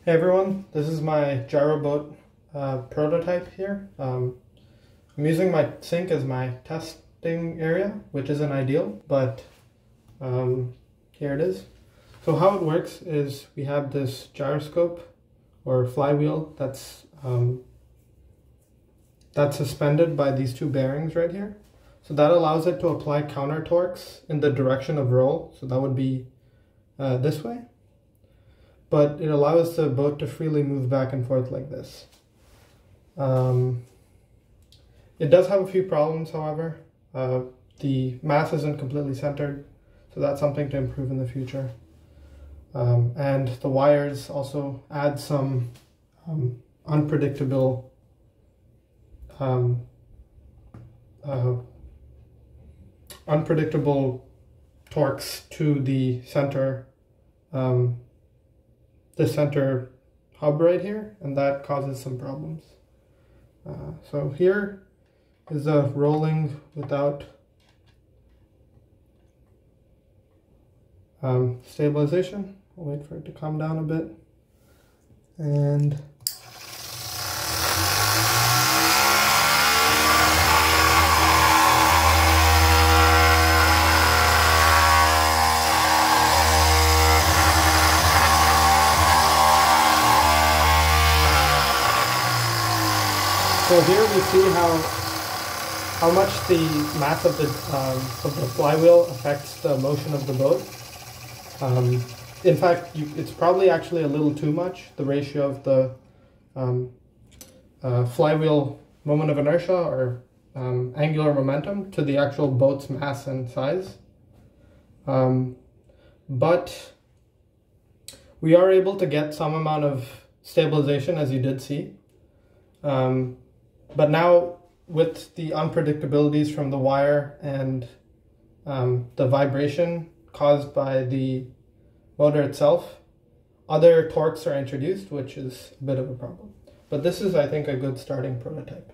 Hey everyone, this is my Gyro Boat prototype here. I'm using my sink as my testing area, which isn't ideal, but here it is. So how it works is we have this gyroscope or flywheel that's suspended by these two bearings right here. So that allows it to apply counter torques in the direction of roll. So that would be this way. But it allows the boat to freely move back and forth like this. It does have a few problems, however. The mass isn't completely centered, so that's something to improve in the future. And the wires also add some unpredictable torques to the center hub right here, and that causes some problems. So here is a rolling without stabilization. I'll wait for it to calm down a bit. And so here we see how much the mass of the flywheel affects the motion of the boat. In fact, it's probably actually a little too much, the ratio of the flywheel moment of inertia or angular momentum to the actual boat's mass and size. But we are able to get some amount of stabilization, as you did see. But now, with the unpredictabilities from the wire and the vibration caused by the motor itself, other torques are introduced, which is a bit of a problem. But this is, I think, a good starting prototype.